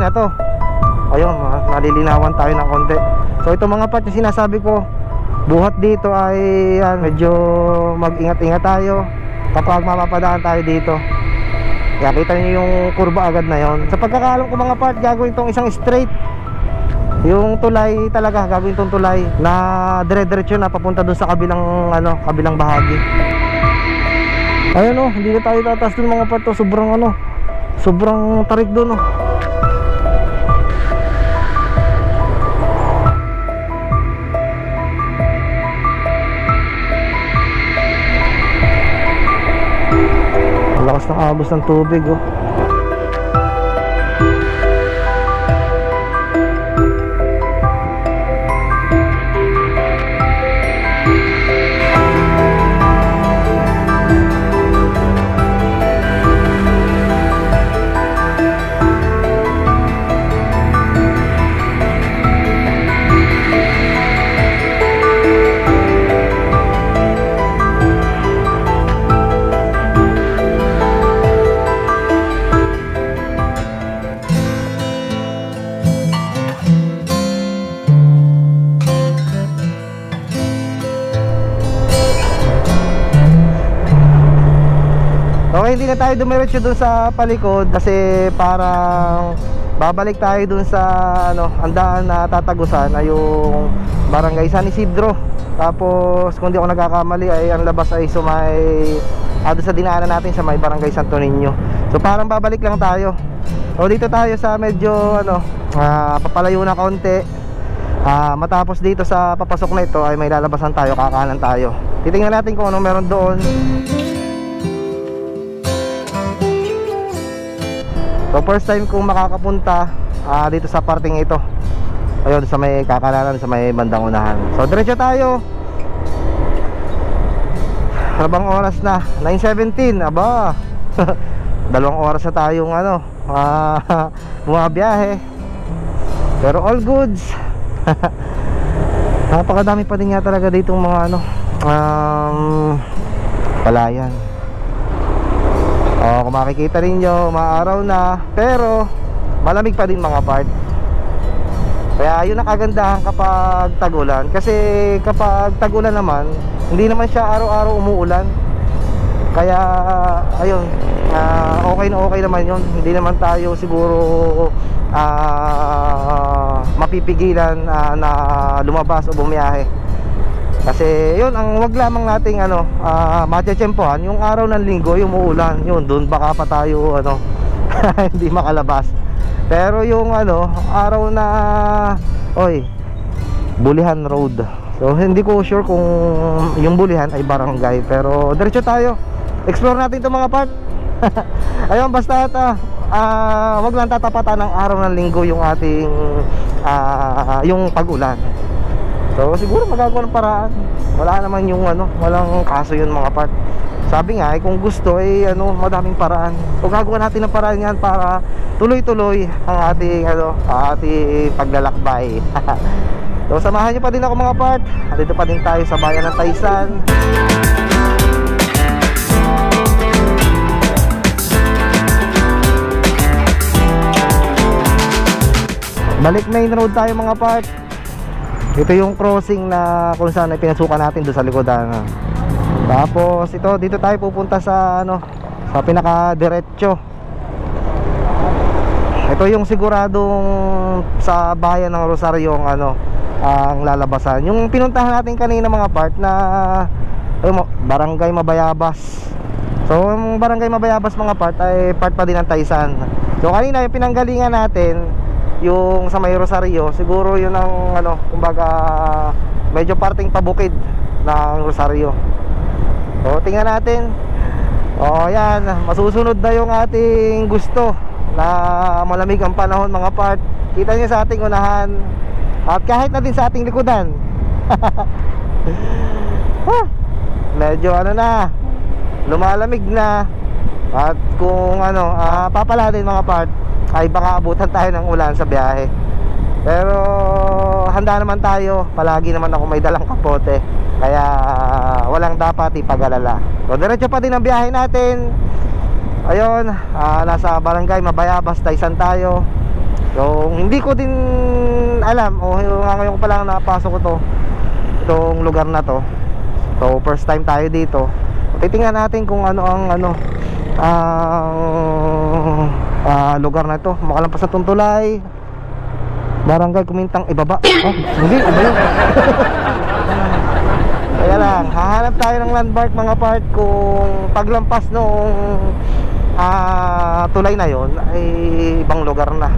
na to. Ayun, nalilinawan tayo ng konti. So ito mga part yung sinasabi ko, buhat dito ay medyo mag-ingat-ingat tayo kapag mapapadaan tayo dito. Kaya kita nyo yung kurba agad na yon. Sa pagkakaalam ko mga part, gagawin tong isang straight. Yung tulay talaga, gagawin tong tulay na dire-diretso na papunta dun sa kabilang kabilang bahagi. Ayun hindi na tayo tataas dun mga part. Sobrang sobrang tarik dun lakas ng agos ng tubig Okay, hindi na tayo dumiretso dun sa palikod kasi parang babalik tayo dun sa andaan na tatagusan ay yung Barangay San Isidro. Tapos kung di ako nagkakamali ay ang labas ay doon sa dinaanan natin sa may Barangay Santo Niño. So parang babalik lang tayo. So dito tayo sa medyo papalayo na konti. Matapos dito sa papasok na ito ay may lalabasan tayo, kakanan tayo. Titingnan natin kung ano meron doon. So first time kong makakapunta dito sa parting ito. Ayun, sa may kakalanan, sa may bandang unahan. So diretso tayo. Habang oras na 9:17, aba. 2 oras na tayong bumabiyahe. Pero all goods. Napakadami pa din nga talaga ditong mga palayan. Kung makikita ninyo, maaraw na, pero malamig pa din mga part. Kaya yun ang kagandahan kapag tagulan. Kasi kapag tagulan naman, hindi naman siya araw-araw umuulan. Kaya ayun, okay na okay naman yun. Hindi naman tayo siguro mapipigilan na lumabas o bumiyahe. Kasi yun, ang wag lamang nating matiyempohan yung araw ng linggo, yung umuulan, yun, dun baka pa tayo hindi makalabas. Pero yung araw na Bulihan Road, so hindi ko sure kung yung Bulihan ay barangay. Pero diretso tayo, explore natin itong mga part. Ayun, basta wag lang tatapatan ng araw ng linggo yung ating yung pag-ulan. So siguro magagawa ng paraan. Wala naman yung walang kaso yun mga part. Sabi nga kung gusto madaming paraan. So gagawa natin ng paraan yan para tuloy-tuloy ang ating paglalakbay. So samahan niyo pa din ako mga part. Dito pa din tayo sa bayan ng Taysan. Balik main road tayo mga part. Ito yung crossing na kung saan ay pinasukan natin doon sa likodan. Tapos dito tayo pupunta sa sa pinaka-diretso. Ito yung siguradong sa bayan ng Rosario ang lalabasan. Yung pinuntahan natin kanina mga part na Barangay Mabayabas. So yung Barangay Mabayabas mga part ay part pa din ng Taysan. So kanina yung pinanggalingan natin yung sa may Rosario, siguro yun ang kumbaga medyo parting pabukid ng Rosario. So tingnan natin. Yan, masusunod na yung ating gusto na malamig ang panahon mga part. Kita niyo sa ating unahan at kahit na din sa ating likodan. Medyo lumalamig na. At kung papala din mga part ay baka abutan tayo ng ulan sa biyahe. Pero handa naman tayo. Palagi naman ako may dalang kapote. Kaya walang dapat ipag-alala. So diretso pa din ang biyahe natin. Ayun, nasa Barangay Mabayabas, Taysan tayo. So hindi ko din alam, o ngayon ko pa lang napasok ko itong lugar na to. So first time tayo dito. Titingnan natin kung ano ang lugar na ito. Makalampas sa Tuntulay, Barangay Kumintang Ibaba. Hindi, iba yun. Kaya lang, hahanap tayo ng landmark mga part. Kung paglampas noong tulay na yon ay ibang lugar na.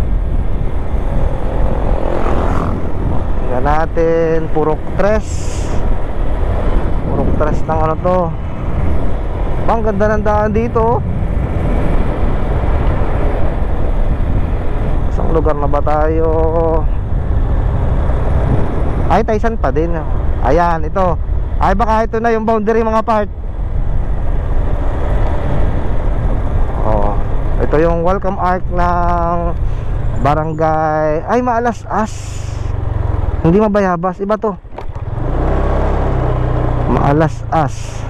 Tingnan natin, Purok 3 ng ano to. Bang ganda ng daan dito. Isang lugar na ba tayo? Ay, Taysan pa din. Ayan, ito. Ay, baka ito na yung boundary mga part. Oh, ito yung welcome arc ng barangay. Ay, Maalas-as. Hindi Mabayabas, iba to. Maalas-as.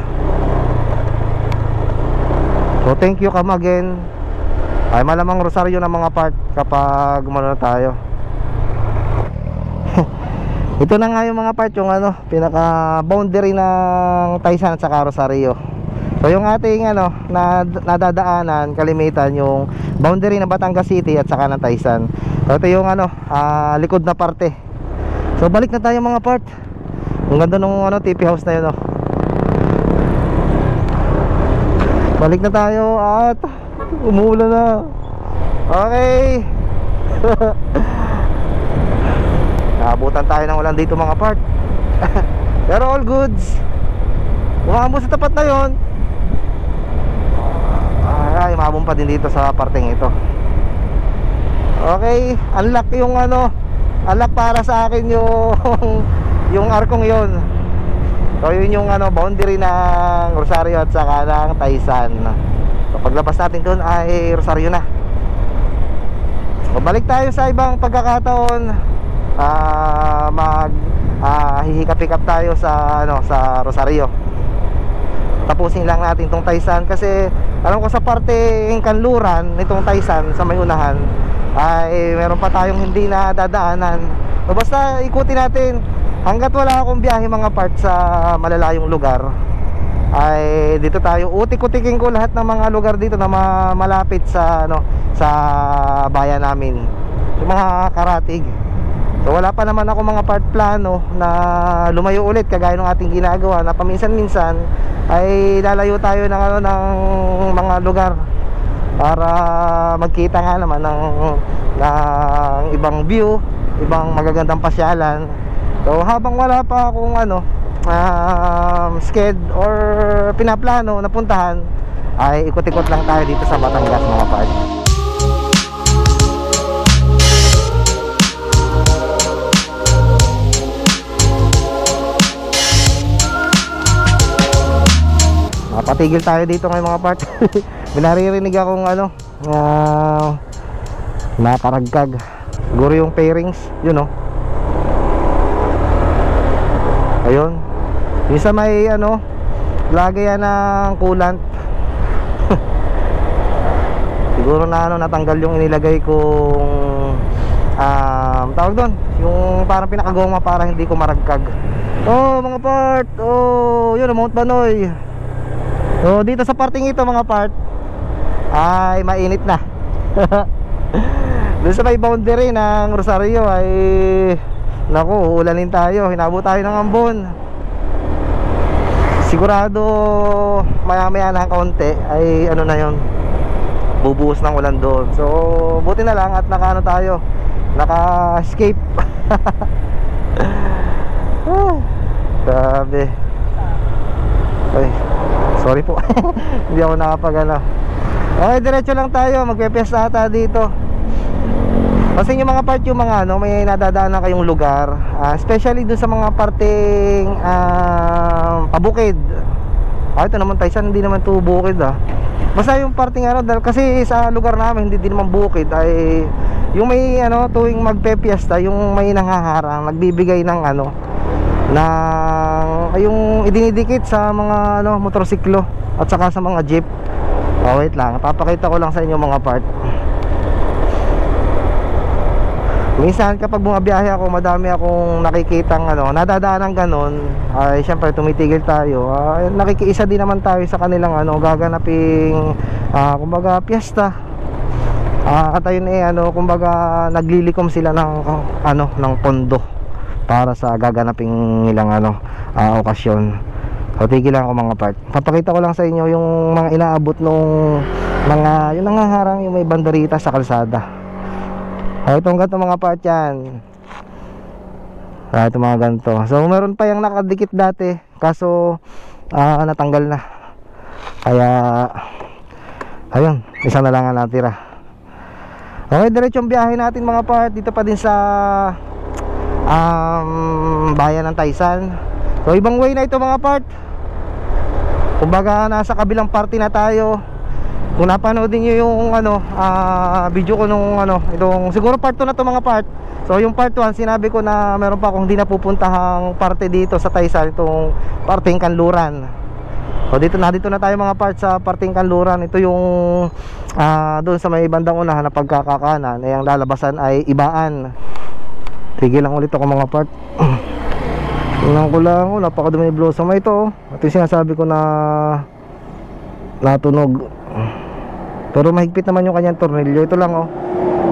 So thank you come again. Ay malamang Rosario ng mga part kapag umano na tayo. Ito na nga yung mga part, yung pinaka boundary ng Taysan at saka Rosario. So yung ating nadadaanan, kalimitan yung boundary ng Batangas City at saka ng Taysan. So ito yung likod na parte. So balik na tayo mga part. Ang ganda nung TP house na yun Balik na tayo at umuulan na. Okay. Naabutan tayo ng ulan dito mga part. Pero all goods. Umabot sa tapat na yon. Ay, umabot pa din dito sa parteng ito. Okay, unlock yung unlock para sa akin yung arkong yon. So yun yung boundary ng Rosario at saka ng Taysan. So paglabas natin doon ay Rosario na. So balik tayo sa ibang pagkakataon. Hihikap-hikap tayo sa sa Rosario. Tapusin lang natin tong Taysan kasi alam ko sa parteng kanluran nitong Taysan sa may unahan ay meron pa tayong hindi na dadaanan. So basta ikutin natin. Hanggat wala akong biyahe mga part sa malalayong lugar ay dito tayo utik-utikin ko lahat ng mga lugar dito na malapit sa sa bayan namin, yung mga karatig. So wala pa naman ako mga part plano na lumayo ulit kagaya ng ating ginagawa na paminsan-minsan ay lalayo tayo ng ng mga lugar para magkita nga naman ng ibang view, ibang magagandang pasyalan. So habang wala pa akong sked or pinaplano na puntahan ay ikot-ikot lang tayo dito sa Batangas mga part. Patigil tayo dito ngayon mga part. Binaririnig akong nakaragkag. Siguro yung pairings, yun ayun. Yung sa may lagay yan ng coolant. Siguro na natanggal yung inilagay kong tawag doon, yung parang pinakagoma para hindi ko maragkag. Mga part, yun Mount Banoy. So dito sa parting ito mga part ay mainit na. Doon sa may boundary ng Rosario ay naku, uulanin tayo. Hinabot tayo ng ambon. Sigurado maya-maya na kaunti ay na yon, bubuhos ng ulan doon. So buti na lang at tayo, naka-escape. Grabe. Ay, sorry po. Hindi ako okay, diretso lang tayo. Magpe-pesta ata dito. Kasi yung mga part, yung mga may nadadaanan kayong lugar, especially dun sa mga parteng pabukid. Ito naman Taysan, hindi naman to bukid Basta yung parteng dahil kasi sa lugar namin hindi din naman bukid, ay yung may tuwing magpe-fiesta, yung may nanghaharang, nagbibigay ng yung idinidikit sa mga motorsiklo at saka sa mga jeep. Wait lang, papakita ko lang sa inyo mga part. Minsan kapag bumabiyahe ako, madami akong nakikitang nadadaan ng ganon, ay syempre tumitigil tayo. Nakikiisa din naman tayo sa kanilang gaganaping kumbaga piyesta. At ayun kumbaga naglilikom sila ng pondo para sa gaganaping nilang okasyon. So tigil lang ako mga part. Papakita ko lang sa inyo yung mga inaabot nung mga yung nangaharang yung may banderita sa kalsada. Itong ganito mga part yan. Ito mga ganito. So meron pa yung nakadikit dati, kaso natanggal na. Kaya ayun, isa na lang ang natira. Okay, diretsong biyahe natin mga part. Dito pa din sa bayan ng Taysan. So ibang way na ito mga part. Kumbaga nasa kabilang party na tayo. Kung napanood niyo yung video ko nung itong siguro part 2 na to mga part. So yung part 1 sinabi ko na meron pa akong hindi napupuntahang parte dito sa Taysan, itong parteng Kanluran. So dito na tayo mga part sa parteng Kanluran. Ito yung doon sa may bandang unahan na pagkakakanan, yung lalabasan ay Ibaan. Tigil lang ulit ako mga part. Tingnan ko lang, napakadumi ng blossom ito. Ito yung sinasabi ko na natunog. Pero mahigpit naman yung kanyang tornilyo. Ito lang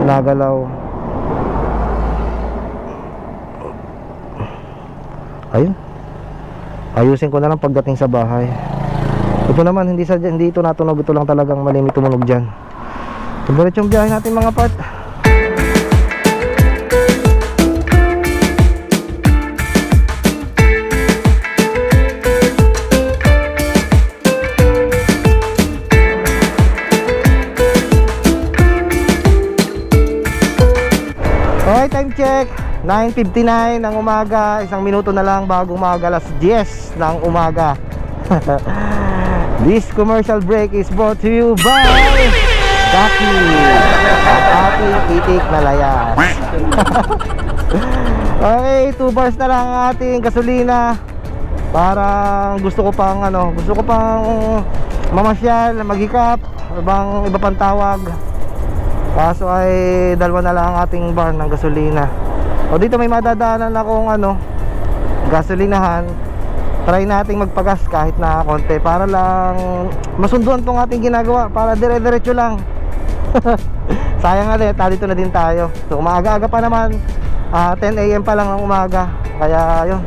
nagalaw. Ayun. Ayusin ko na lang pagdating sa bahay. Ito naman hindi ito natunog. Ito lang talagang malimit tumunog dyan. Diretsyong biyahe natin mga part. Okay, time check 9:59 ng umaga. Isang minuto na lang bago umaga, alas 10 ng umaga. This commercial break is brought to you by Daki, ang ating itik na layas. Okay, 2 bars na lang ang ating gasolina. Parang gusto ko pang mamasyal, maghikap, iba pang tawag. Kaso ay dalawa na lang ang ating bar ng gasolina. O dito may madadaanan akong gasolinahan. Try nating magpagas kahit na konti para lang masunduan tong ating ginagawa, para dire-diretso lang. Sayang ulit, dito na din tayo. So umaga-aga pa naman, 10 AM pa lang ng umaga. Kaya yun,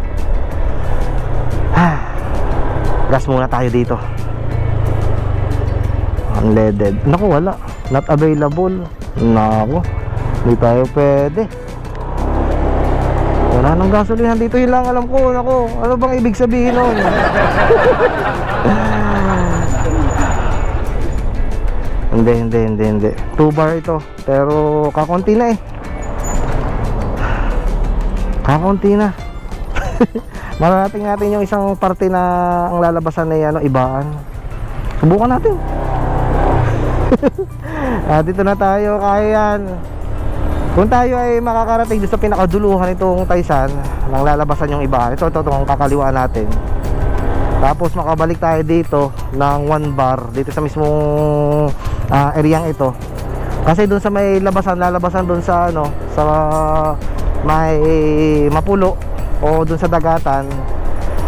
gas muna tayo dito. Unleaded. Naku, wala, not available. Naku, hindi tayo pwede. Wala nang gasolinahan dito, yun lang alam ko. Naku, ano bang ibig sabihin nun? Hindi 2 bar ito, pero kakunti na kakunti na. Mararating natin yung isang parte na ang lalabasan na Ibaan. Subukan natin. Dito na tayo, kaya yan. Kung tayo ay makakarating sa pinakaduluhan itong Taysan, nang lalabasan yung Ibaan, ito ang kakaliwaan natin. Tapos makabalik tayo dito ng 1 bar dito sa mismong areang ito. Kasi doon sa may lalabasan doon sa sa may Mapulo o doon sa dagatan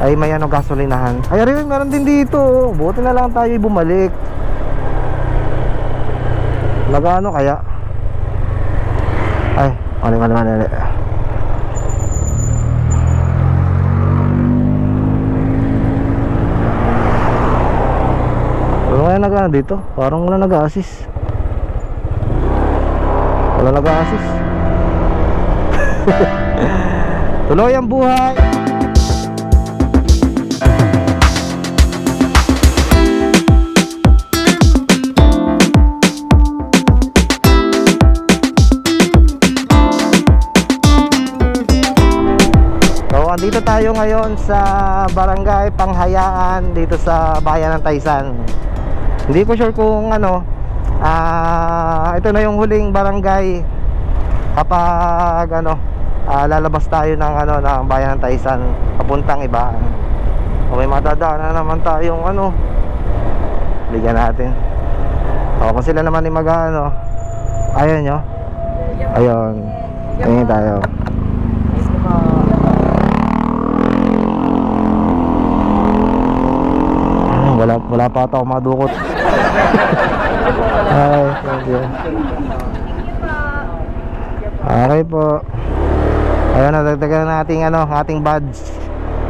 ay may gasolinahan. Ay rin, meron din dito. Buti na lang tayo bumalik. Nagano kaya? Ay, mali. Ano kaya nagano dito? Parang wala nag-a-assist. Tuloy ang buhay. Andito tayo ngayon sa Barangay Panghayaan dito sa bayan ng Taysan. Hindi ko sure kung ito na yung huling barangay kapag lalabas tayo ng ng bayan ng Taysan papuntang Ibaan. O may madadaanan naman tayong bigyan natin. O kung sila naman ay ayun nyo. Ayun. Tingin tayo. Wala pa ata ako madukot. Hi, thank you. Okay po. Ayun, nadagdagan natin ating badge.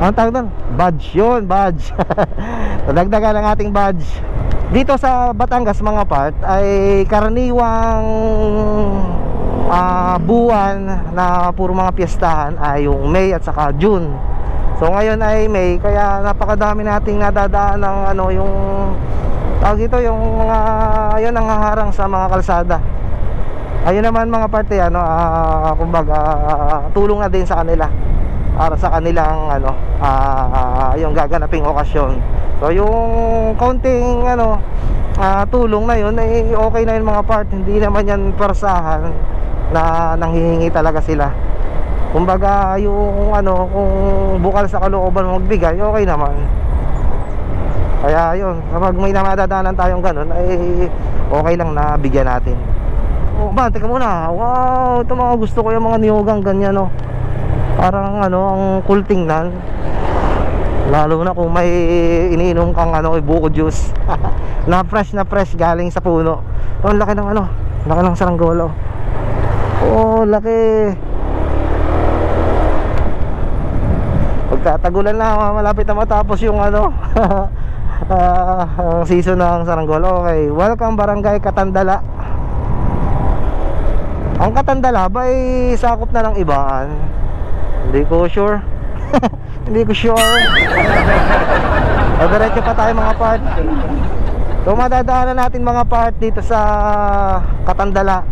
Anong tawag doon? Badge yun, badge. Nadagdagan ang ating badge. Dito sa Batangas mga part ay karaniwang buwan na puro mga piyestahan ay yung May at saka June. So ngayon ay May, kaya napakadami nating nadadaan ng yung tawag dito, yung mga ayun ang haharang sa mga kalsada. Ayun naman mga parte kumbaga tulong na din sa kanila para sa kanilang yung gaganaping okasyon. So yung kaunting tulong na yun ay okay na yun mga part. Hindi naman yan persahan na nanghihingi talaga sila. Kumbaga yung kung bukal sa kalooban magbigay, okay naman. Kaya yun, kapag may namadadaanan tayong ganun ay okay lang na bigyan natin. Oh, ba, teka muna. Wow, ito mga gusto ko yung mga niyogang ganyan Parang ang cool tingnan. Lalo na kung may iniinom kang buko juice. na fresh galing sa puno. Oh, laki ng laki ng saranggola. Oh, laki. Pagtatagulan na, malapit na matapos yung season ng saranggola. Okay, welcome Barangay Katandala. Ang Katandala ba ay sakop na ng Ibaan? Hindi ko sure. Hindi ko sure. Diretso pa tayo mga part. So madadaanan natin mga part dito sa Katandala,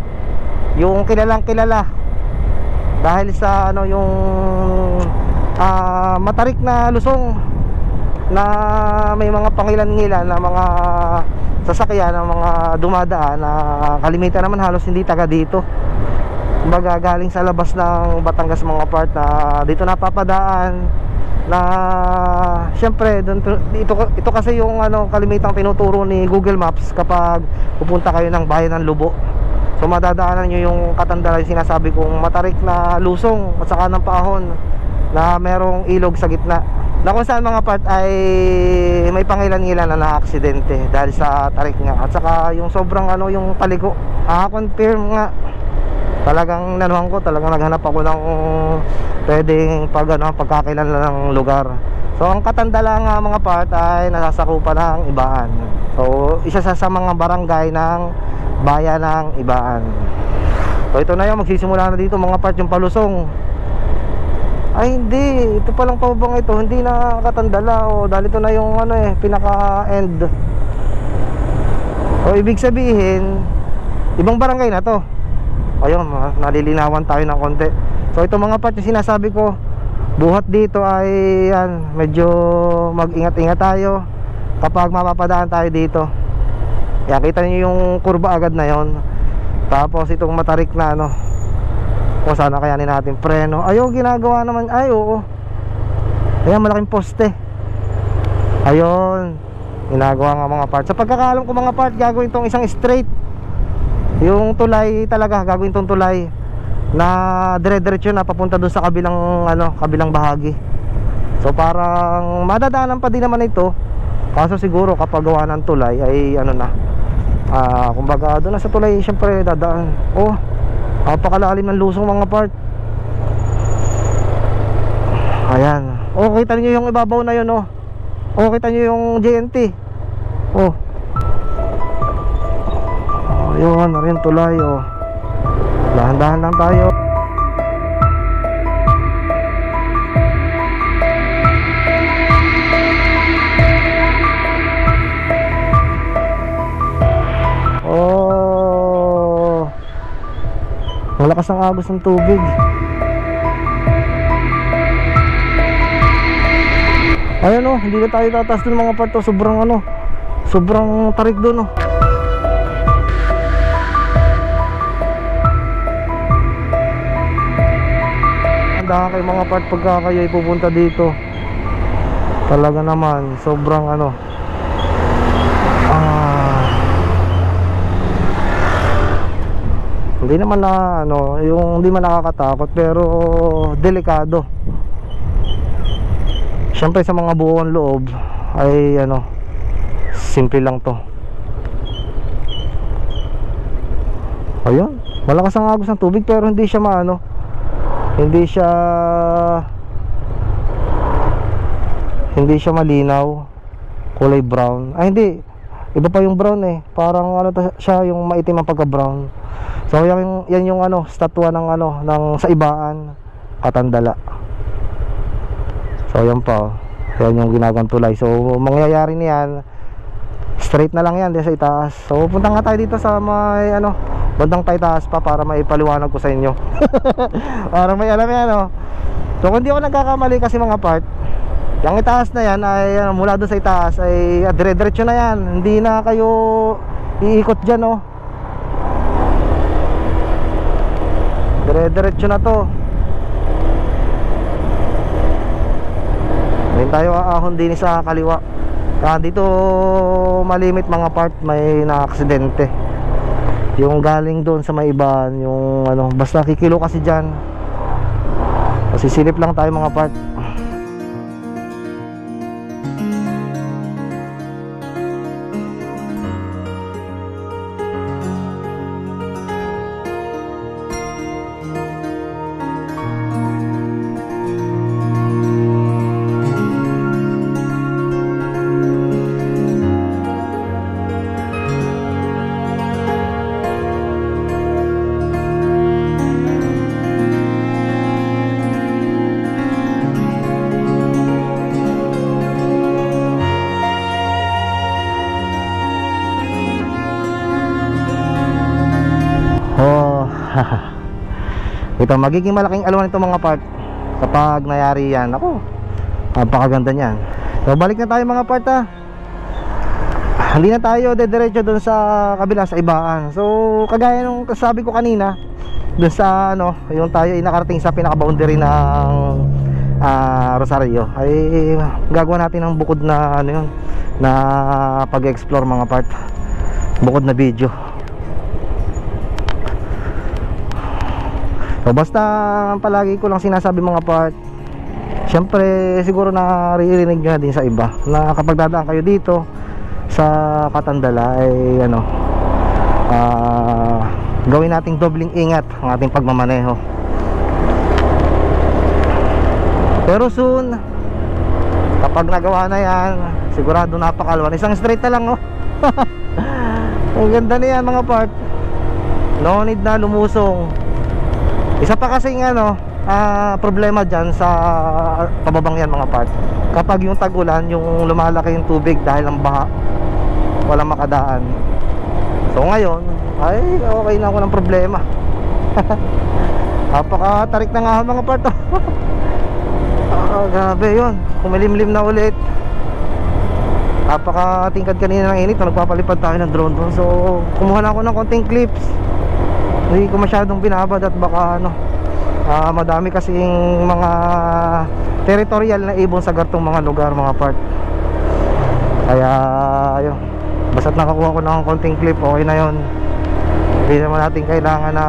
yung kilalang kilala dahil sa yung matarik na lusong na may mga pangilan-ngilan na mga sasakyan ng mga dumadaan na kalimitan naman halos hindi taga dito. Kumbaga galing sa labas ng Batangas mga part na dito napapadaan na syempre ito kasi yung kalimitang tinuturo ni Google Maps kapag pupunta kayo ng bayan ng Lubo. So madadaanan nyo yung Katandala, yung sinasabi kong matarik na lusong at saka ng paahon na merong ilog sa gitna, na kung saan mga part ay may pangilan-ilan na na-aksidente dahil sa tarik nga at saka yung sobrang yung paliko. Confirm nga, talagang nanuhan ko, talagang naghanap ako ng pwedeng pagkakilala ng lugar. So ang Katandala nga mga part ay nasasakupan ng Ibaan. So isa sa mga barangay ng bayan ng Ibaan. So ito na yung magsisimula na dito mga part yung palusong. Ay hindi, ito palang pababang ito, hindi na Katandala dahil ito na yung pinaka-end. So ibig sabihin ibang barangay na to. Ayun, nalilinawan tayo ng konti. So ito mga part yung sinasabi ko, buhat dito ay medyo mag-ingat-ingat tayo kapag mapapadaan tayo dito. Yan, kita niyo yung kurba agad na yon. Tapos itong matarik na kung sana kayanin natin preno. Ayun, ginagawa naman. Ay, oo. Ayan, malaking poste. Ayun, ginagawa nga mga part. Sa pagkakaalam ko mga part, gagawin tong isang straight. Yung tulay talaga, gagawin tong tulay na dire-diretso na papunta doon sa kabilang bahagi. So parang madadaanan pa din naman ito. Kaso siguro kapag gawa ng tulay ay kumbaga doon na sa tulay syempre dadaan. Oh, napakalalim ng lusong mga part. Ayan. Oh, kita niyo yung ibabaw na yun, oh. Oh, kita niyo yung JNT. Oh. Ayun, na rin tulay, oh. Dahan-dahan lang tayo. Oh. Malakas ang agos ng tubig. Ayun, oh, hindi na tayo tataas dun mga parto. Sobrang tarik dun, oh. Handa kayo mga part pagka kayo ay pupunta dito. Talaga naman sobrang Hindi naman na ano, yung hindi man nakakatakot pero delikado. Siyempre sa mga buong loob ay ano, simple lang to. Ayun, malakas ang agos ng tubig pero hindi siya maano, hindi siya malinaw, kulay brown. Ay hindi, iba pa yung brown eh. Parang ano siya, yung maitim ang pagka brown. So yan yung ano, statwa ng ano, ng sa ibaan, Katandala. So yan pa oh. Yan yung ginagawang tulay. So mangyayari niyan, straight na lang yan diyan sa itaas. So punta nga tayo dito sa may ano, bandang taas pa para maipaliwanag ko sa inyo. Para may alam yan oh. So kung di ako nagkakamali kasi mga part, yung itaas na yan ay mula doon sa itaas ay dire-diretso na yan. Hindi na kayo iikot dyan oh. Dire-diretso na to. Ngayon tayo aahon din sa kaliwa. Dito malimit mga part, may na-aksidente. Yung galing doon sa may ibaan, yung ano, basta kikilo kasi dyan. Sisilip lang tayo mga part. Ito magiging malaking alawan ito mga part kapag nangyari yan. Ako, napakaganda niyan. So balik na tayo mga part ha. Hindi na tayo dediretso dun sa kabila, sa ibaan. So kagaya nung sabi ko kanina, dun sa ano, yung tayo ay nakarating sa pinaka-boundary ng Rosario, ay gagawa natin ng bukod na ano yun, na pag-explore mga part, bukod na video. So basta palagi ko lang sinasabi mga part, syempre siguro naririnig nyo na din sa iba na kapag dadaan kayo dito sa Katandala ay ano, gawin nating dobling ingat ang ating pagmamaneho. Pero soon, kapag nagawa na yan, sigurado napakalwan. Isang straight na lang oh. Ang ganda na yan mga part, no need na lumusong. Isa pa kasing ano, problema dyan sa pababang yan mga part, kapag yung tag-ulan, yung lumalaki yung tubig dahil ng baha, walang makadaan. So ngayon ay okay na, walang problema. Napakatarik na nga mga part oh. Grabe yun, kumilimlim na ulit. Napakatingkad kanina ng init, nagpapalipad tayo ng drone doon. So kumuha na ako ng konting clips, hindi ko masyadong binabad at baka ano, madami kasing mga territorial na ibon sa gartong mga lugar mga part. Kaya ayun, basta't nakakuha ko ng konting clip, okay na yun. Hindi naman natin kailangan na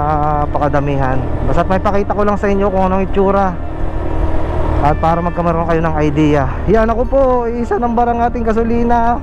pakadamihan, basta't may pakita ko lang sa inyo kung anong itsura at para magkamaroon kayo ng idea. Yan, ako po, isa ng barang ating gasolina.